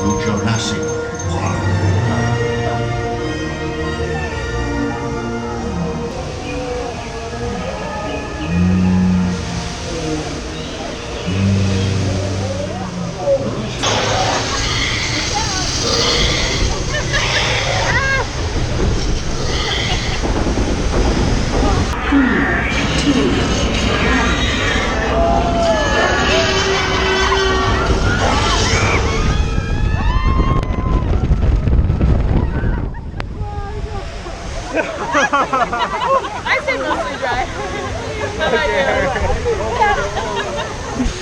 to Jurassic World. I say mostly dry.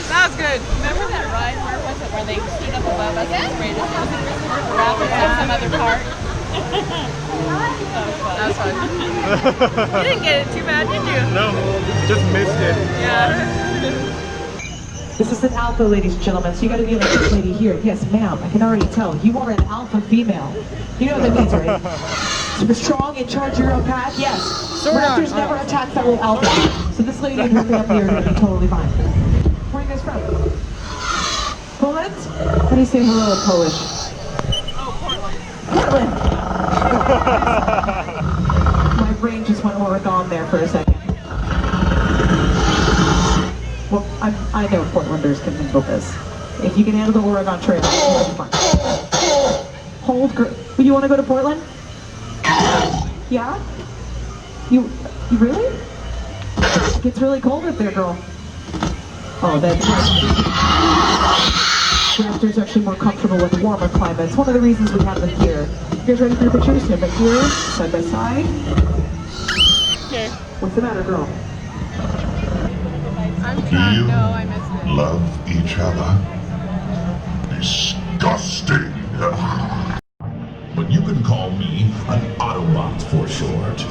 That was good. Remember that ride? Where was it? Where they stood up above us and sprayed us rapids on some other part? That was fun. You didn't get it too bad, did you? No, just missed it. Yeah. This is an alpha, ladies and gentlemen, so you gotta be like this lady here. Yes, ma'am, I can already tell. You are an alpha female. You know what that means, right? Super strong, in charge of your own path? Yes. Raptors never attack fellow alpha. So this lady and her family are gonna be totally fine. Where are you guys from? Poland? How do you say hello in Polish? Oh, Portland! My brain just went Oregon there for a second. Well, I know Portlanders can handle this. If you can handle the Oregon Trail, it'll be fun. Hold, you want to go to Portland? Yeah? You really? It gets really cold up there, girl. Oh, that's right. Raptors are actually more comfortable with warmer climates. One of the reasons we have them here. You guys ready for your pictures? Stand right here, side by side. Okay. What's the matter, girl? I'm trying. No, I missed it. Love each other. Disgusting. But you can call me an Autobot for short.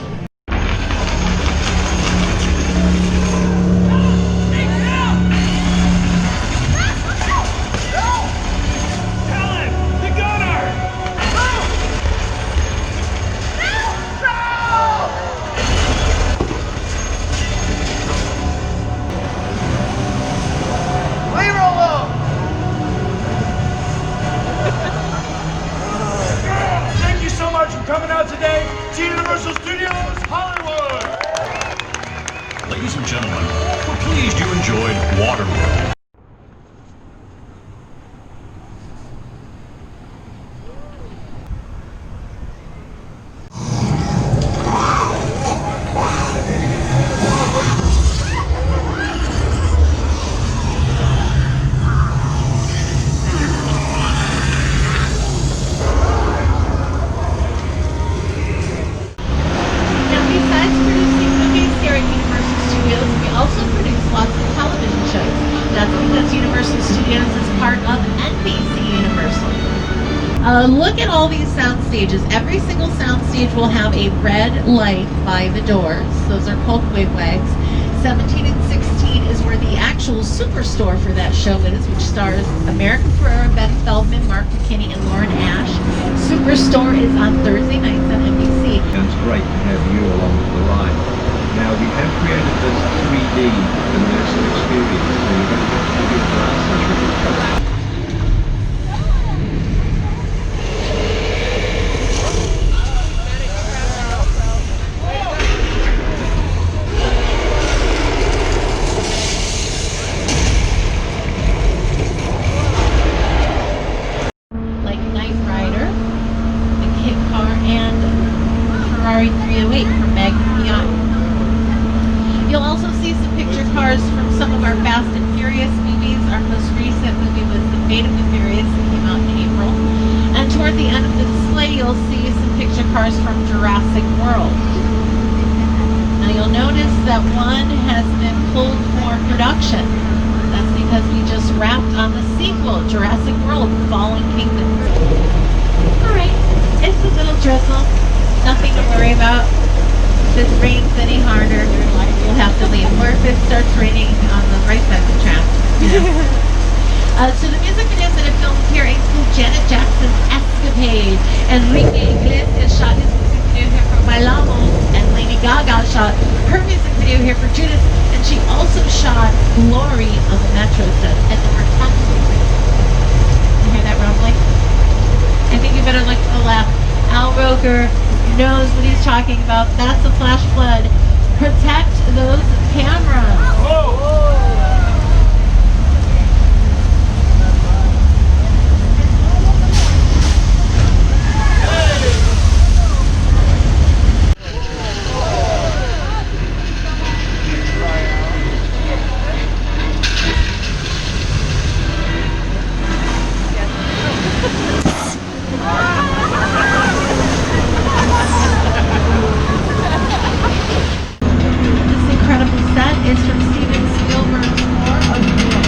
Coming out today to Universal Studios Hollywood. Ladies and gentlemen, we're pleased you enjoyed Waterworld. Look at all these sound stages. Every single sound stage will have a red light by the doors. Those are called wigwags. 17 and 16 is where the actual superstore for that show is, which stars America Ferrera, Ben Feldman, Mark McKinney, and Lauren Ash. Superstore is on Thursday nights on NBC. It's great to have you along for the ride. Now, we have created this 3D immersive experience, so you're going to have to do glasses. You'll also see some picture cars from some of our Fast and Furious movies. Our most recent movie was The Fate of the Furious that came out in April. And toward the end of the display, you'll see some picture cars from Jurassic World. Now you'll notice that one has been pulled for production. That's because we just wrapped on the sequel, Jurassic World: Fallen Kingdom. Alright, it's a little drizzle. Nothing to worry about. If it rains any harder, we'll have to leave. Or if it starts raining on the right side of the track. You know? So the music videos that are filmed here include Janet Jackson's Escapade. Enrique Iglesias shot his music video here for Bailamos. And Lady Gaga shot her music video here for Judas. And she also shot Glory on the Metro set. And there were tons of you hear that rumbling? knows what he's talking about. That's a flash flood. Protect those cameras. This incredible set is from Steven Spielberg's score of War.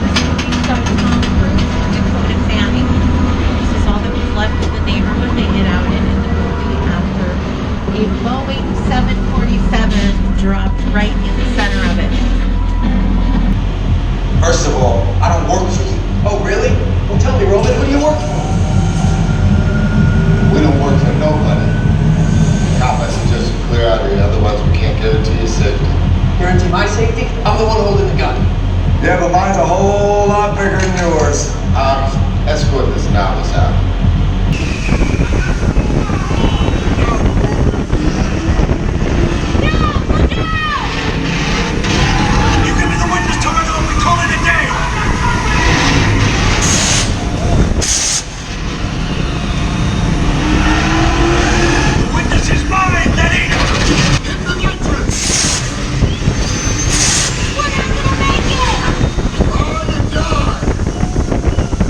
This movie stars Tom Cruise and Dakota Fanning. This is all that was left of the neighborhood they hid out in the movie after a Boeing 747 dropped right in the center of it. First of all, I don't work for you. Oh, really? Well, tell me, Roman, who do you work for? We don't work for nobody. Cop, I suggest you clear out of here, otherwise we can't get into your safety. Guarantee my safety? I'm the one holding the gun. Yeah, but mine's a whole lot bigger than yours. Escort this novice out. You give me the witness terminal and we call it a day. The witness is mine, Letty. Hit the entrance. We're not gonna make it! On the die.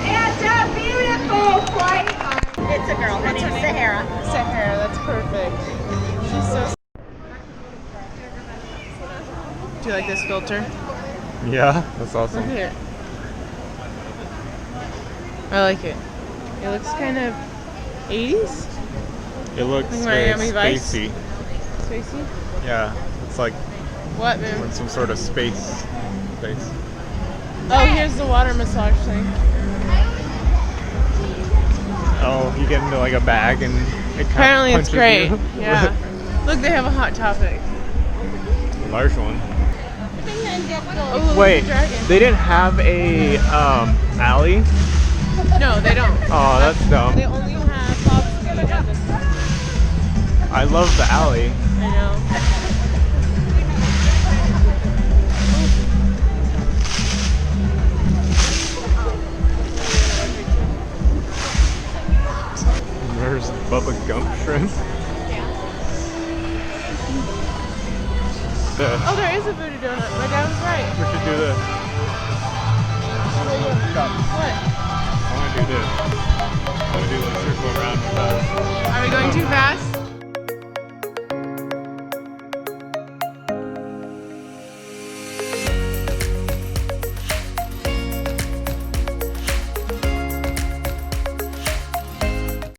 It's a beautiful flight. It's a girl. Her name's Sahara. Sahara, that's perfect. She's so. Do you like this filter? Yeah, that's awesome. Look at it. I like it. It looks kind of 80s. It looks Like very Miami Vice? spacey. Spacey? Yeah, it's like What, we're in man? some sort of space. Oh, here's the water massage thing. Oh, you get into like a bag and it kind Apparently of it's punches great. you. Yeah. Look, they have a Hot Topic. Large one. Oh, look, Wait, the dragon. they didn't have a alley? No, they don't. Oh, that's dumb. They only have popsicle and this one. I love the alley. I know. There's Bubba Gump shrimp. Yeah. Oh, there is a voodoo donut. My dad was right. We should do this. What? I want to do this. I want to do like circle around with us. Are we going too fast?